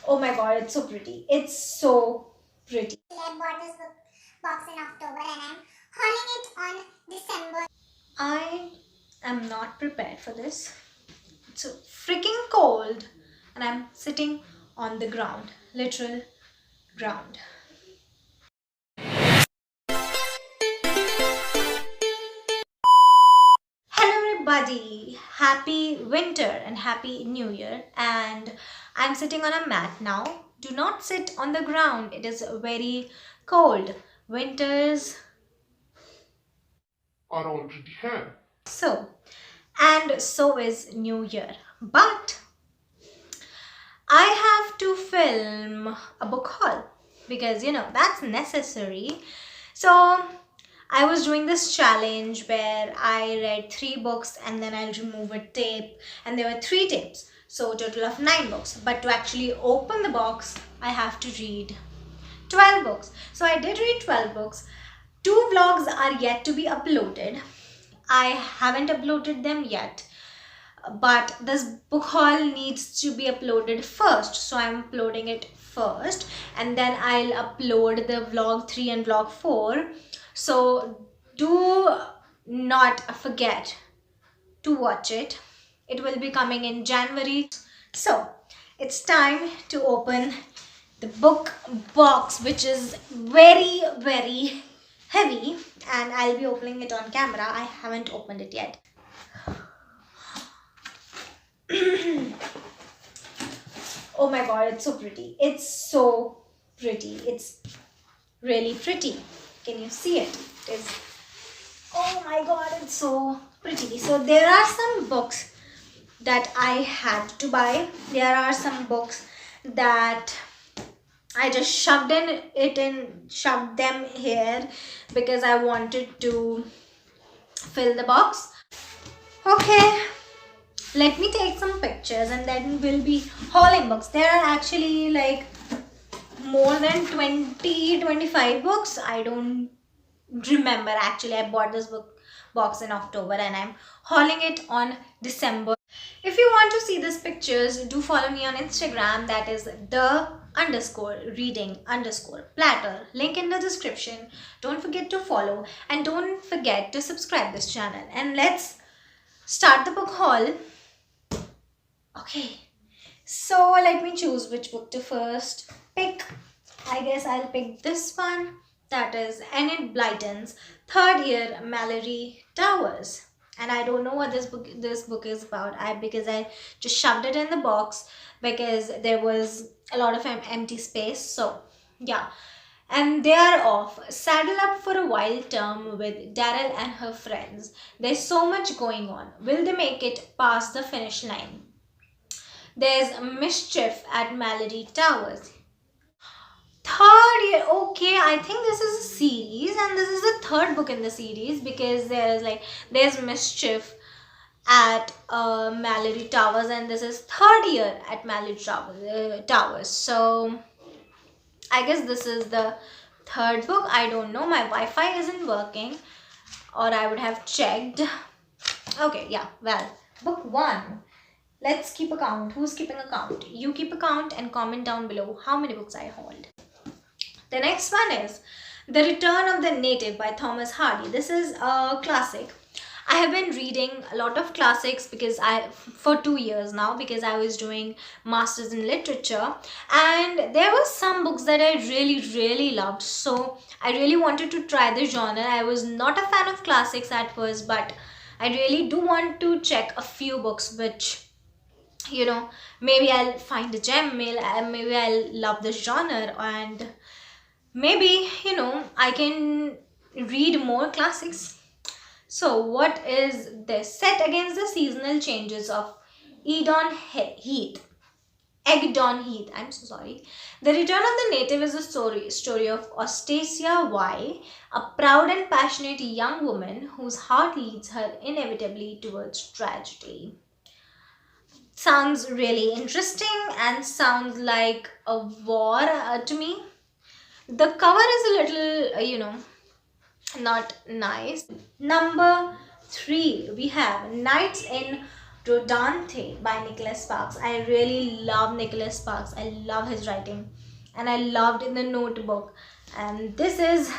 Oh my god, it's so pretty. It's so pretty. I bought this box in October and I'm hauling it on December. I am not prepared for this. It's so freaking cold and I'm sitting on the ground, literal ground. Hello everybody, happy winter and happy new year, and I'm sitting on a mat now. Do not sit on the ground, it is very cold. Winters are already here. so, and so is new year. But I have to film a book haul because that's necessary. So I was doing this challenge where I read 3 books and then I'll remove a tape, and there were 3 tapes, so a total of 9 books. But to actually open the box, I have to read 12 books. So I did read 12 books. 2 vlogs are yet to be uploaded. I haven't uploaded them yet, but this book haul needs to be uploaded first, so I'm uploading it first and then I'll upload the vlog 3 and vlog 4. So do not forget to watch it. It will be coming in January. So it's time to open the book box, which is very very heavy, and I'll be opening it on camera. I haven't opened it yet. Oh my god, it's so pretty. It's so pretty. It's really pretty. Can you see it? It is. Oh my god, it's so pretty. So there are some books that I had to buy. There are some books that I just shoved them here because I wanted to fill the box. Okay, let me take some pictures and then we'll be hauling books. There are actually like more than 25 books. I don't remember actually. I bought this box in October and I'm hauling it on December. If you want to see these pictures, do follow me on Instagram. That is the_reading_platter. Link in the description. Don't forget to follow and don't forget to subscribe this channel. And let's start the book haul. Okay, so let me choose which book to first pick. I guess I'll pick this one. That is Enid Blyton's Third Year Mallory Towers. And I don't know what this book is about. Because I just shoved it in the box because there was a lot of empty space. So yeah. And they are off. Saddle up for a wild term with Daryl and her friends. There's so much going on. Will they make it past the finish line? There's mischief at Mallory Towers. Third year, okay, I think this is a series and this is the third book in the series because there's mischief at Mallory Towers and this is third year at Mallory Towers. So I guess this is the third book. I don't know, my Wi-Fi isn't working or I would have checked. Okay, yeah, well, book 1. Let's keep a count. Who's keeping a count? You keep a count and comment down below how many books I hauled. The next one is The Return of the Native by Thomas Hardy. This is a classic. I have been reading a lot of classics for 2 years now because I was doing masters in literature, and there were some books that I really loved. So I really wanted to try the genre. I was not a fan of classics at first, but I really do want to check a few books which maybe I'll find a gem, maybe I'll love this genre, and maybe I can read more classics. So what is this? Set against the seasonal changes of Egdon Heath. I'm so sorry. The Return of the Native is a story of Ostasia Y, a proud and passionate young woman whose heart leads her inevitably towards tragedy. Sounds really interesting and sounds like a war to me. The cover is a little, not nice. Number 3, we have Nights in Rodante by Nicholas Sparks. I really love Nicholas Sparks. I love his writing, and I loved in the Notebook. And this is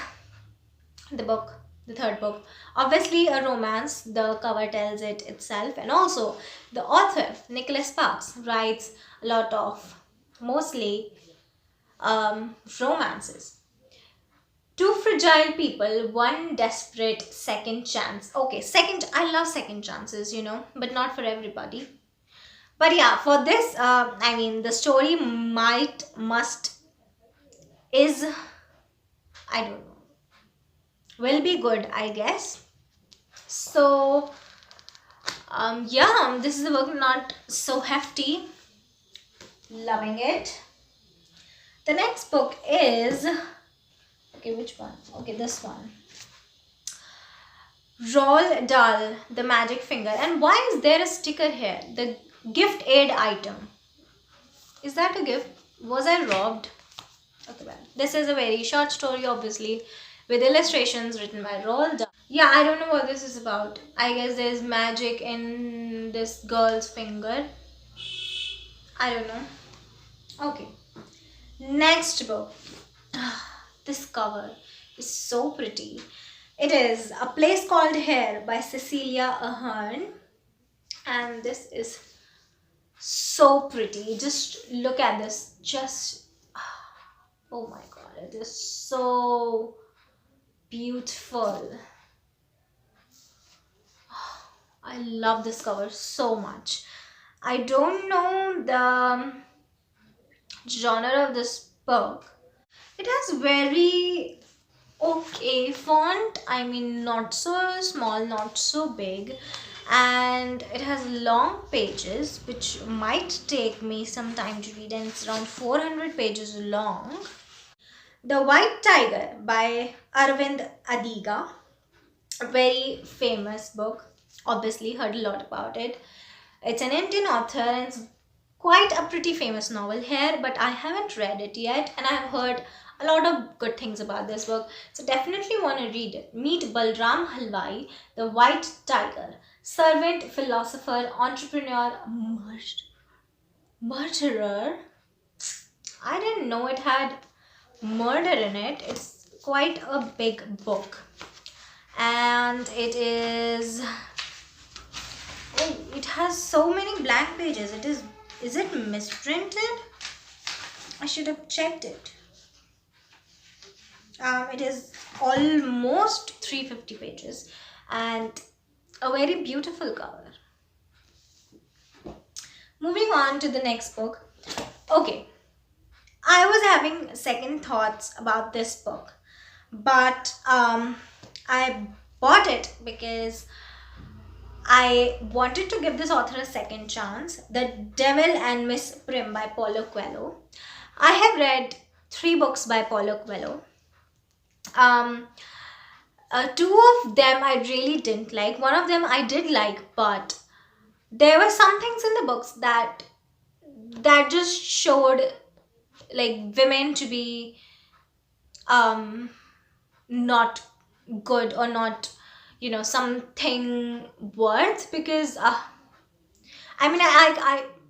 the book, the third book. Obviously, a romance. The cover tells it itself, and also the author Nicholas Sparks writes a lot of mostly romances. Two fragile people, one desperate second chance. Okay, I love second chances, but not for everybody. But yeah, for this, the story is, I don't know, will be good, I guess. So, yeah, this is a book not so hefty. Loving it. The next book is, okay, which one? Okay, this one. Roald Dahl, The Magic Finger. And why is there a sticker here? The gift aid item. Is that a gift? Was I robbed? Okay, well, this is a very short story, obviously, with illustrations written by Roald Dahl. Yeah, I don't know what this is about. I guess there's magic in this girl's finger. I don't know. Okay. Next book. This cover is so pretty. It is A Place Called Here by Cecilia Ahern. And this is so pretty. Just look at this. Oh my god, it is so beautiful. I love this cover so much. I don't know the genre of this book. It has very okay font. Not so small, not so big, and it has long pages, which might take me some time to read, and it's around 400 pages long. The White Tiger by Arvind Adiga, a very famous book. Obviously, heard a lot about it. It's an Indian author, and it's quite a pretty famous novel here, but I haven't read it yet, and I've heard a lot of good things about this book, so definitely want to read it. Meet Balram Halwai, the White Tiger, servant, philosopher, entrepreneur, murderer. I didn't know it had murder in it. It's quite a big book, and it is, oh, it has so many blank pages. Is it misprinted? I should have checked it. It is almost 350 pages and a very beautiful cover. Moving on to the next book. Okay, I was having second thoughts about this book, but I bought it because I wanted to give this author a second chance. The Devil and Miss Prim by Paulo Coelho. I have read 3 books by Paulo Coelho. Two of them I really didn't like. One of them I did like, but there were some things in the books that just showed like women to be not good, or not, something worth, because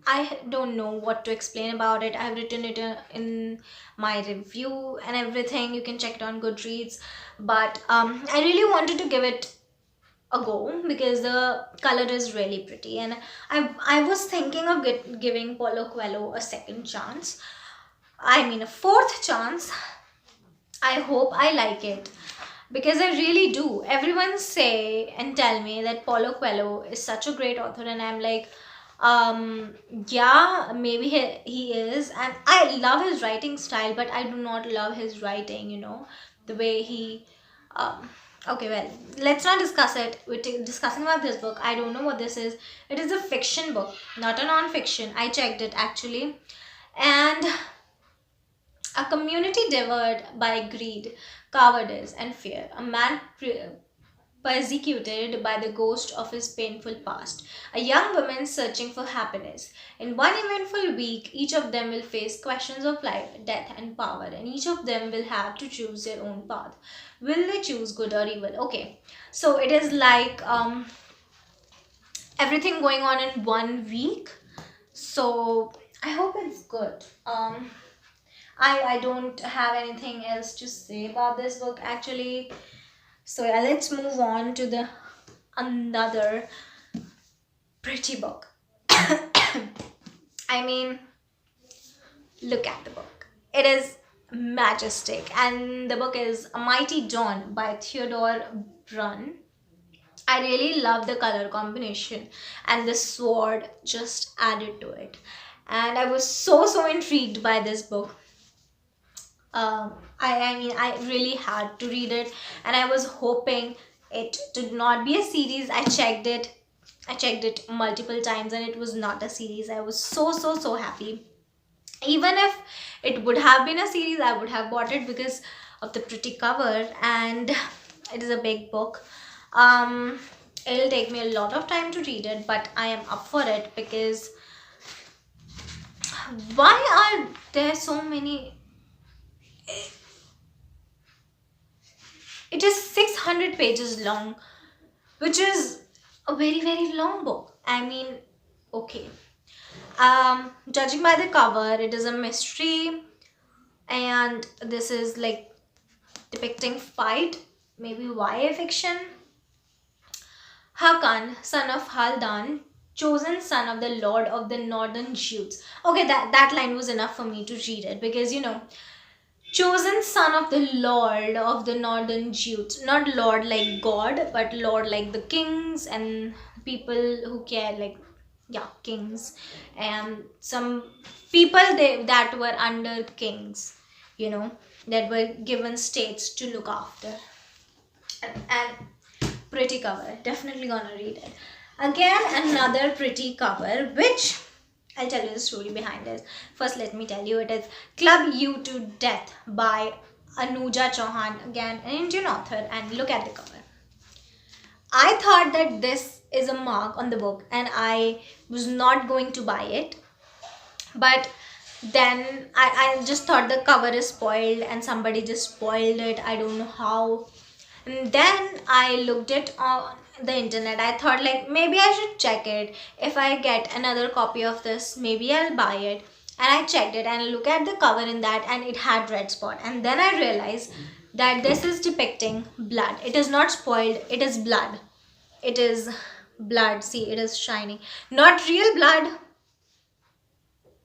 I don't know what to explain about it. I've written it in my review and everything. You can check it on Goodreads. But I really wanted to give it a go because the color is really pretty, and I was thinking of giving Paulo Coelho a second chance. A fourth chance. I hope I like it, because I really do. Everyone say and tell me that Paulo Coelho is such a great author, and I'm like, yeah, maybe he is, and I love his writing style, but I do not love his writing, the way he okay, well, let's not discuss it. We're discussing about this book. I don't know what this is. It is a fiction book, not a non-fiction. I checked it actually. And a community devoured by greed, cowardice, and fear. A man persecuted by the ghost of his painful past. A young woman searching for happiness. In one eventful week, each of them will face questions of life, death, and power, and each of them will have to choose their own path. Will they choose good or evil? Okay, so it is like everything going on in 1 week. So I hope it's good. I don't have anything else to say about this book actually. So yeah, let's move on to the another pretty book. I mean, look at the book. It is majestic, and the book is A Mighty Dawn by Theodore Brun. I really love the color combination, and the sword just added to it. And I was so intrigued by this book. I mean, I really had to read it, and I was hoping it to not be a series. I checked it multiple times, and it was not a series. I was so happy. Even if it would have been a series, I would have bought it because of the pretty cover, and it is a big book. Um, it'll take me a lot of time to read it, but I am up for it because why are there so many? It is 600 pages long, which is a very long book. I mean, okay. Judging by the cover, it is a mystery, and this is like depicting fight, maybe YA fiction. Hakan, son of Haldan, chosen son of the Lord of the Northern Jutes. Okay, that line was enough for me to read it because chosen son of the Lord of the Northern Jutes. Not Lord like God, but Lord like the kings and people who care, like, yeah, kings. And some people that were under kings, that were given states to look after. And pretty cover. Definitely gonna read it. Again, another pretty cover, which I'll tell you the story behind it. First, let me tell you, it is Club You to Death by Anuja Chauhan, again an Indian author, and look at the cover. I thought that this is a mark on the book and I was not going to buy it. But then I just thought the cover is spoiled and somebody just spoiled it. I don't know how. And then I looked it on the internet. I thought like maybe I should check it. If I get another copy of this, maybe I'll buy it. And I checked it and look at the cover in that, and it had red spot. And then I realized that this is depicting blood. It is not spoiled, it is blood. It is blood. See, it is shiny. Not real blood.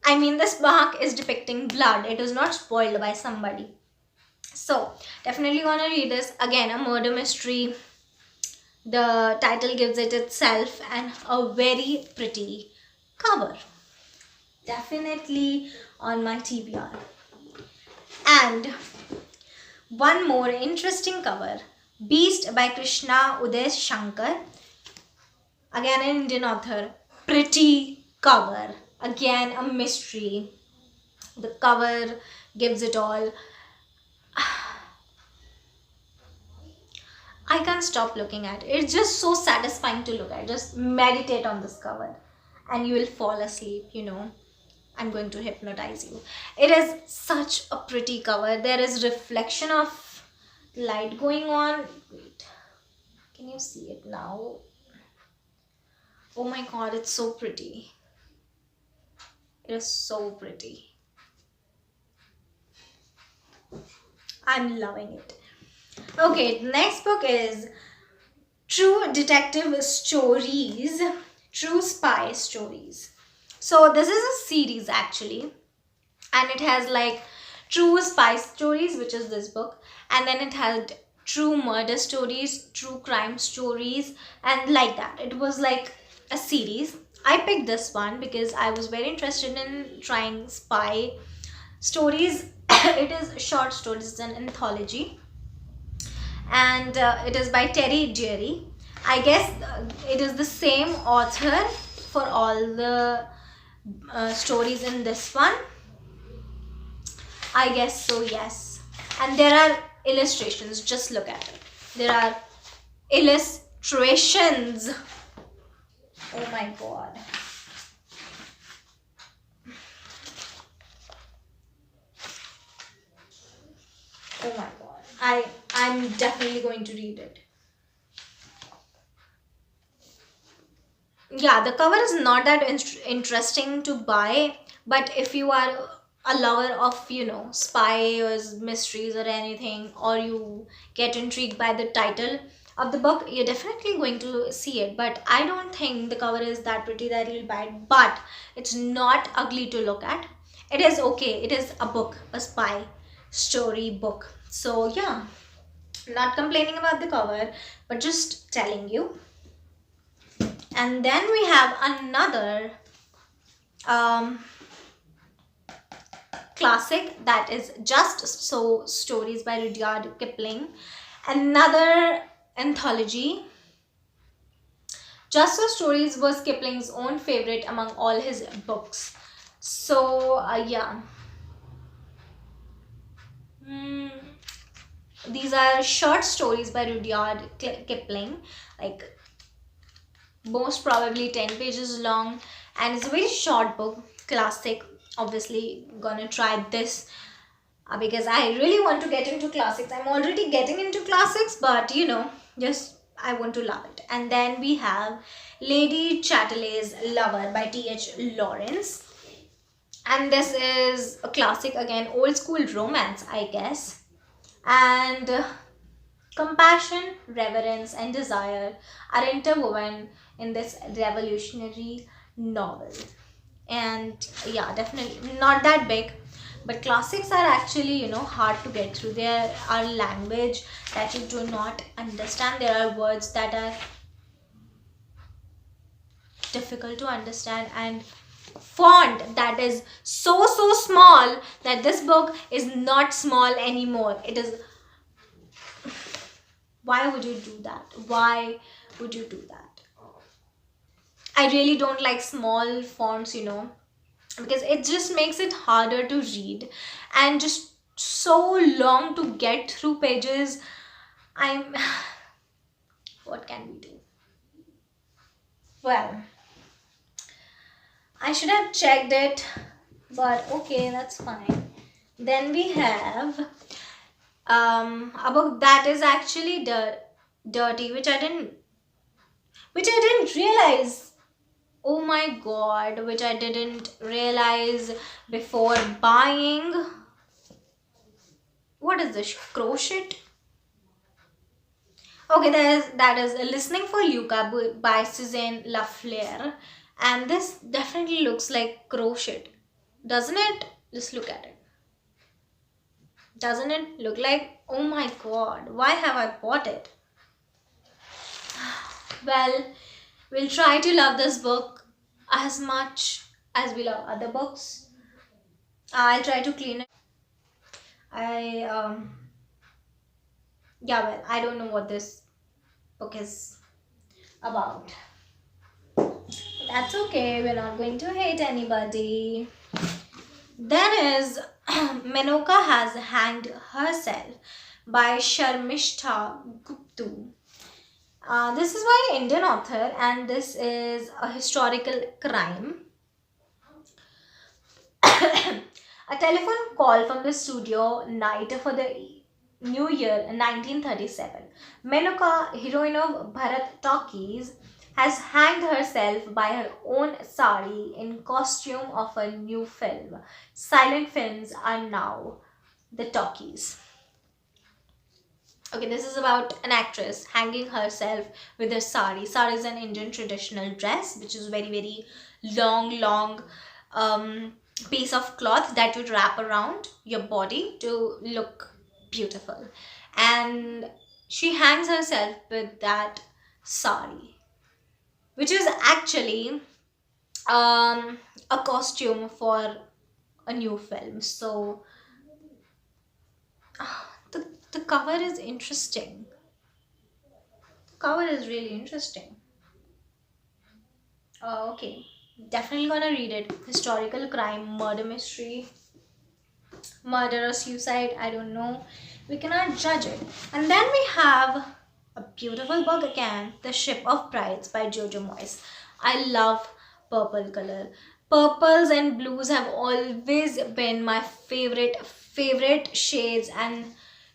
I mean, this mark is depicting blood. It is not spoiled by somebody. So, definitely gonna read this. Again, a murder mystery. The title gives it itself, and a very pretty cover. Definitely on my TBR. And one more interesting cover. Beast by Krishna Uday Shankar. Again, an Indian author. Pretty cover. Again, a mystery. The cover gives it all. I can't stop looking at it. It's just so satisfying to look at. Just meditate on this cover and you will fall asleep, I'm going to hypnotize you. It is such a pretty cover. There is reflection of light going on. Wait, can you see it now? Oh my god, it's so pretty. It is so pretty. I'm loving it. Okay, next book is True Detective Stories, True Spy Stories. So this is a series actually, and it has like True Spy Stories, which is this book, and then it had True Murder Stories, True Crime Stories, and like that. It was like a series. I picked this one because I was very interested in trying spy stories. It is short stories, it's an anthology, and it is by Terry Deary. I guess it is the same author for all the stories in this one. I guess so, yes. And there are illustrations. Just look at it. There are illustrations. Oh my god. Oh my god. I'm definitely going to read it. Yeah, the cover is not that interesting to buy, but if you are a lover of, spies, mysteries, or anything, or you get intrigued by the title of the book, you're definitely going to see it. But I don't think the cover is that pretty that you'll buy it, but it's not ugly to look at. It is okay. It is a book, a spy story book. So, yeah, not complaining about the cover, but just telling you. And then we have another um, classic, that is Just So Stories by Rudyard Kipling. Another anthology. Just So Stories was Kipling's own favorite among all his books. So, yeah. Hmm. These are short stories by Rudyard Kipling, like most probably 10 pages long, and it's a very short book, classic. Obviously gonna try this because I really want to get into classics. I'm already getting into classics, but just I want to love it. And then we have Lady Chatterley's Lover by T.H. Lawrence, and this is a classic again, old school romance, I guess. And compassion, reverence, and desire are interwoven in this revolutionary novel. And yeah, definitely not that big, but classics are actually, hard to get through. There are language that you do not understand, there are words that are difficult to understand, and font that is so small that this book is not small anymore. It is, why would you do that? Why would you do that? I really don't like small fonts, because it just makes it harder to read and just so long to get through pages. I'm what can we do? Well, I should have checked it, but okay, that's fine. Then we have a book that is actually dirty, which I didn't realize. Oh my god, which I didn't realize before buying. What is this? Crochet? Okay, that is Listening for Luca by Suzanne Lafleur. And this definitely looks like crochet. Doesn't it? Just look at it. Doesn't it look like? Oh my god, why have I bought it? Well, we'll try to love this book as much as we love other books. I'll try to clean it. I yeah, well, I don't know what this book is about. That's okay, we're not going to hate anybody. Then is Menoka Has Hanged Herself by Sharmishta Guptu. This is by an Indian author, and this is a historical crime. A telephone call from the studio night for the New Year 1937. Menoka, heroine of Bharat Talkies, has hanged herself by her own sari in costume of a new film. Silent films are now the talkies. Okay, this is about an actress hanging herself with a sari. Sari is an Indian traditional dress, which is very, very long um, piece of cloth that you wrap around your body to look beautiful. And she hangs herself with that sari, which is actually a costume for a new film. So the cover is interesting. The cover is really interesting. Okay, definitely gonna read it. Historical crime, murder mystery, murder or suicide, I don't know. We cannot judge it. And then we have a beautiful book again, The Ship of Brides by Jojo Moyes. I love purple color. Purples and blues have always been my favorite shades, and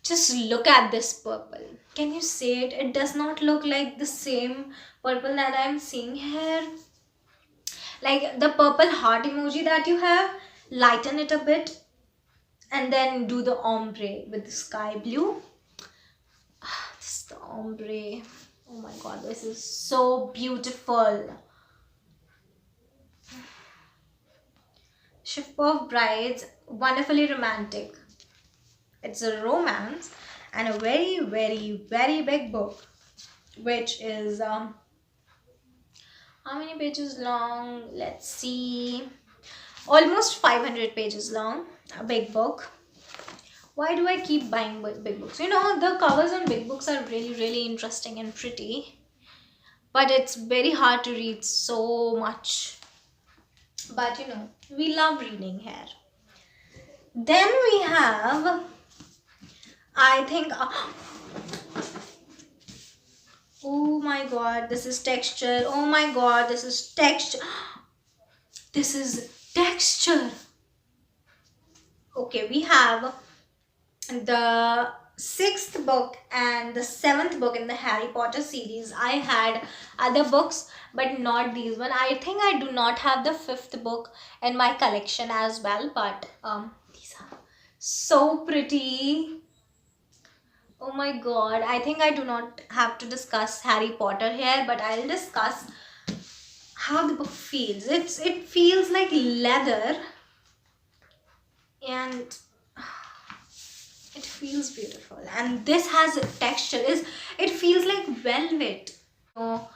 just look at this purple. Can you see it? It does not look like the same purple that I'm seeing here. Like the purple heart emoji that you have, lighten it a bit and then do the ombre with the sky blue. This is the ombre. Oh my god, this is so beautiful. Ship of Brides, wonderfully romantic. It's a romance and a very, very, very big book, which is how many pages long? Let's see. Almost 500 pages long. A big book. Why do I keep buying big books? You know, the covers on big books are really, really interesting and pretty, but it's very hard to read so much. But you know, we love reading here. Then we have, I think, oh my god, this is texture. Oh my god, this is texture. This is texture. Okay, we have the sixth book and the seventh book in the Harry Potter series. I had other books, but not these one. I think I do not have the fifth book in my collection as well, but these are so pretty. Oh my god, I think I do not have to discuss Harry Potter here, but I'll discuss how the book feels. It feels like leather and it feels beautiful. And this has a texture. It feels like velvet. Oh,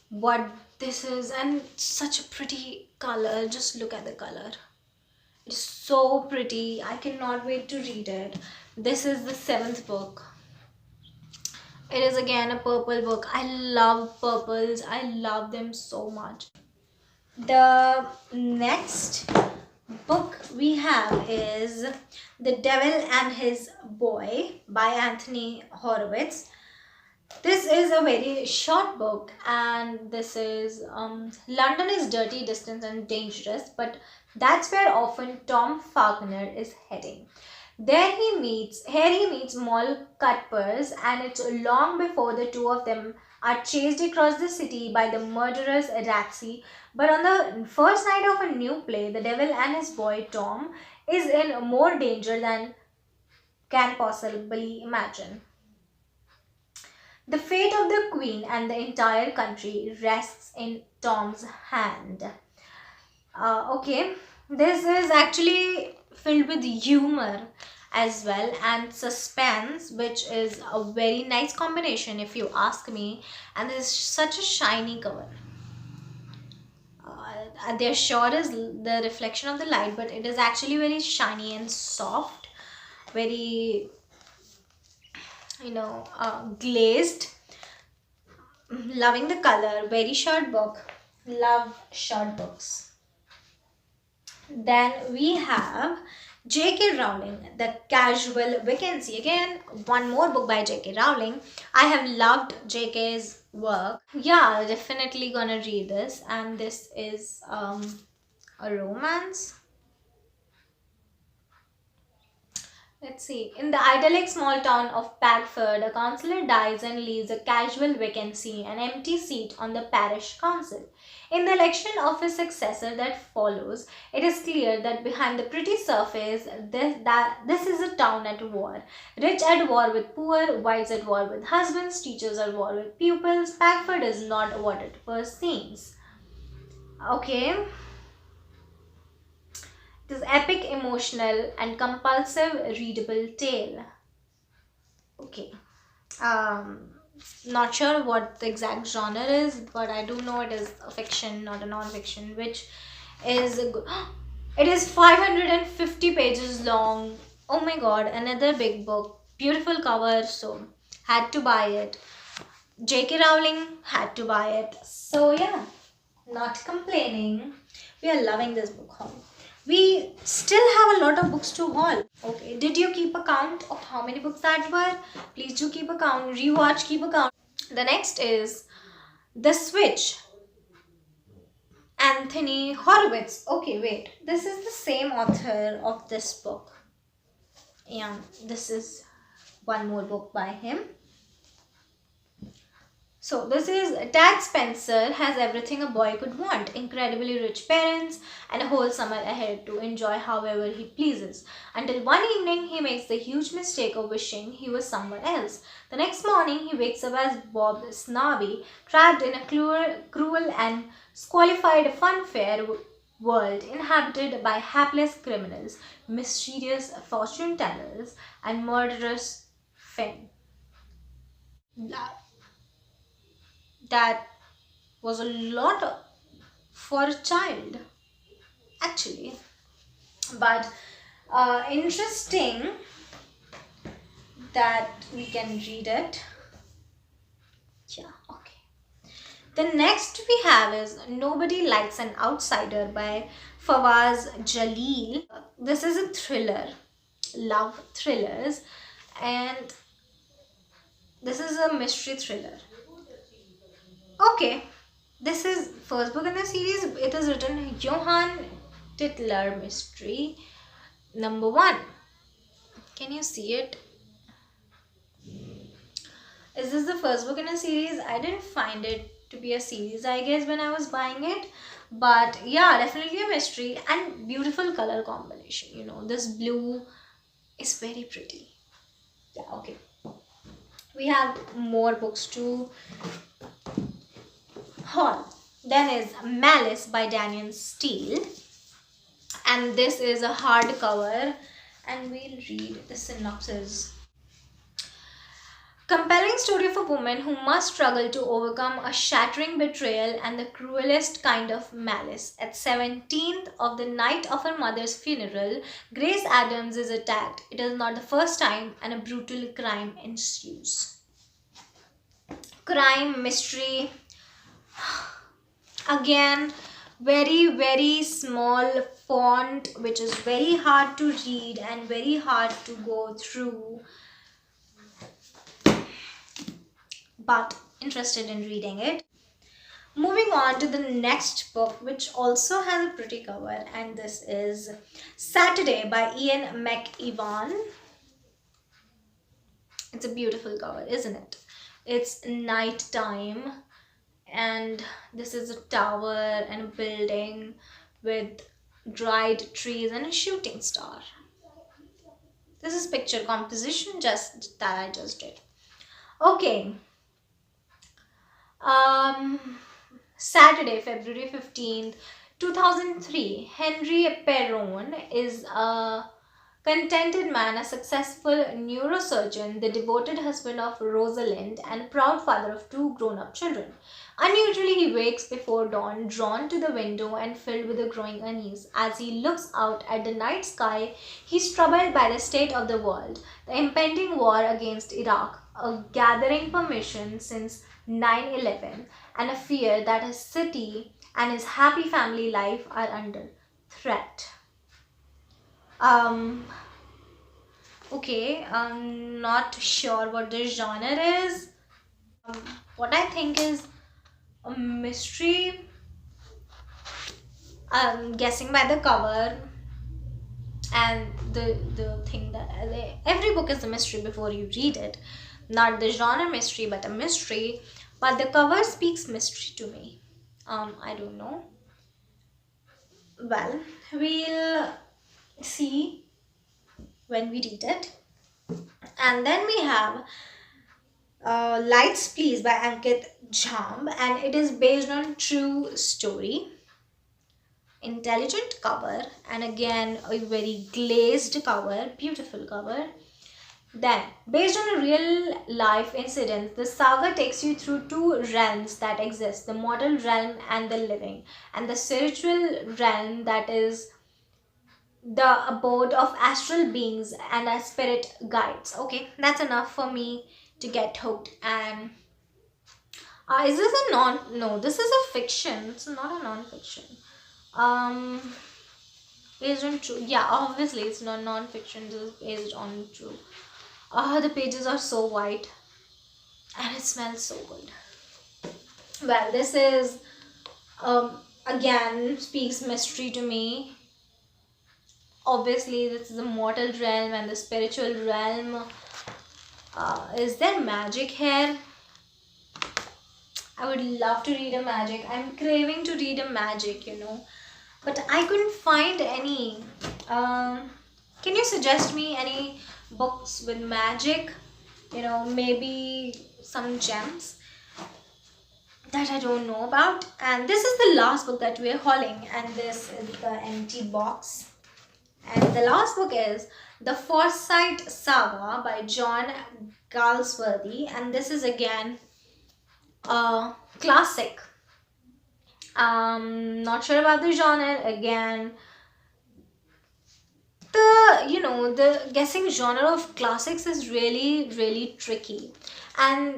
what this is, and such a pretty color. Just look at the color. It's so pretty. I cannot wait to read it. This is the seventh book. It is again a purple book. I love purples. I love them so much. The next book we have is The Devil and His Boy by Anthony Horowitz. This is a very short book, and this is London is dirty, distant, and dangerous, but that's where often Tom Falconer is heading. Here he meets Moll Cutpurse, and it's long before the two of them are chased across the city by the murderous Ratsy. But on the first night of a new play, the devil and his boy Tom is in more danger than can possibly imagine. The fate of the queen and the entire country rests in Tom's hand. Okay, this is actually filled with humor as well and suspense, which is a very nice combination if you ask me. And there's such a shiny cover. There sure is the reflection of the light, but it is actually very shiny and soft, very, glazed. Loving the color. Very short book. Love short books. Then we have J.K. Rowling, The Casual Vacancy. Again, one more book by J.K. Rowling. I have loved J.K.'s work. Yeah, definitely gonna read this. And this is a romance. Let's see. In the idyllic small town of Padford, a councillor dies and leaves a casual vacancy, an empty seat on the parish council. In the election of his successor that follows, it is clear that behind the pretty surface, this is a town at war. Rich at war with poor, wives at war with husbands, teachers at war with pupils. Padford is not what it first seems. Okay. This epic, emotional, and compulsive readable tale. Okay. Not sure what the exact genre is, but I do know it is a fiction, not a non-fiction, which is it is 550 pages long. Oh my god, another big book. Beautiful cover, so had to buy it. J.K. Rowling, had to buy it. So yeah, not complaining. We are loving this book haul. We still have a lot of books to haul. Okay, did you keep a count of how many books that were? Please do keep a count. Rewatch, keep a count. The next is The Switch. Anthony Horowitz. Okay, wait. This is the same author of this book. Yeah, this is one more book by him. So this is Tad Spencer has everything a boy could want: incredibly rich parents and a whole summer ahead to enjoy however he pleases. Until one evening he makes the huge mistake of wishing he was somewhere else. The next morning he wakes up as Bob Snarby, trapped in a cruel and squalified funfair world inhabited by hapless criminals, mischievous fortune tellers, and murderous Finn. That was a lot for a child, actually. But interesting that we can read it. Yeah, okay. The next we have is Nobody Likes an Outsider by Fawaz Jalil. This is a thriller, love thrillers, and this is a mystery thriller. Okay, this is first book in the series. It is written Johann Titler Mystery number 1. Can you see it? Is this the first book in a series? I didn't find it to be a series, I guess, when I was buying it. But yeah, definitely a mystery and beautiful color combination. You know, this blue is very pretty. Yeah, okay. We have more books to haul. Then is Malice by Daniel Steele. And this is a hardcover, and we'll read the synopsis. Compelling story of a woman who must struggle to overcome a shattering betrayal and the cruelest kind of malice. At 17th of the night of her mother's funeral, Grace Adams is attacked. It is not the first time, and a brutal crime ensues. Crime, mystery. Again, very small font, which is very hard to read and very hard to go through, but interested in reading it. Moving on to the next book, which also has a pretty cover, and this is Saturday by Ian McEwan. It's a beautiful cover, isn't it? It's night time, and this is a tower and a building with dried trees and a shooting star. This is picture composition just that I just did. Okay. Saturday, February 15th, 2003. Henry Perron is a contented man, a successful neurosurgeon, the devoted husband of Rosalind, and proud father of 2 grown up children. Unusually, he wakes before dawn, drawn to the window and filled with a growing unease. As he looks out at the night sky, he is troubled by the state of the world, the impending war against Iraq, a gathering permission since 9/11, and a fear that his city and his happy family life are under threat. Um, okay, I'm not sure what the genre is. What I think is a mystery. I'm guessing by the cover and the thing that every book is a mystery before you read it. Not the genre mystery, but a mystery. But the cover speaks mystery to me. I don't know. Well, we'll see when we read it. And then we have Lights Please by Ankit Jhamb, and it is based on true story. Intelligent cover, and again a very glazed cover, beautiful cover. Then, based on a real life incident, the saga takes you through 2 realms that exist: the mortal realm and the living, and the spiritual realm that is the abode of astral beings and our spirit guides. Okay, that's enough for me to get hooked. And is this a non? No, this is a fiction. It's not a non-fiction. Based on true. Yeah, obviously it's not non-fiction. This is based on true. The pages are so white, and it smells so good. Well, this is again speaks mystery to me. Obviously, this is the mortal realm and the spiritual realm. Is there magic here? I would love to read a magic. I'm craving to read a magic, you know, but I couldn't find any. Can you suggest me any books with magic? You know, maybe some gems that I don't know about. And this is the last book that we're hauling, and this is the empty box. And the last book is The Forsyte Saga by John Galsworthy, and this is again a classic. Not sure about the genre again. The guessing genre of classics is really tricky, and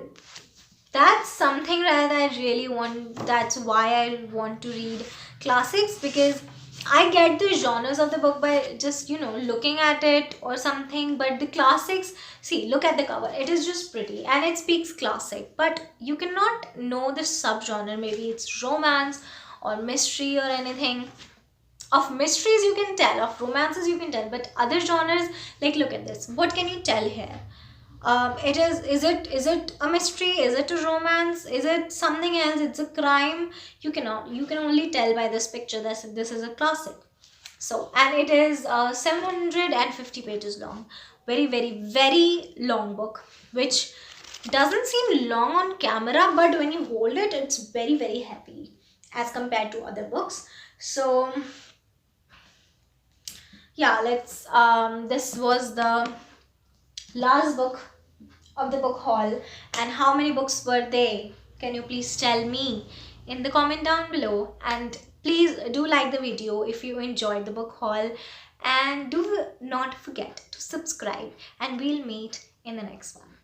that's something that I really want. That's why I want to read classics, because I get the genres of the book by just looking at it or something. But the classics, see, look at the cover, it is just pretty and it speaks classic, but you cannot know the subgenre. Maybe it's romance or mystery or anything. Of mysteries you can tell, of romances you can tell, but other genres, like, look at this, what can you tell here? Is it a mystery, is it a romance, is it something else, it's a crime? You can only tell by this picture that this is a classic. So, and it is 750 pages long. Very long book, which doesn't seem long on camera, but when you hold it, it's very heavy as compared to other books. So yeah, let's this was the last book of the book haul. And how many books were they? Can you please tell me in the comment down below? And please do like the video if you enjoyed the book haul, and do not forget to subscribe, and we'll meet in the next one.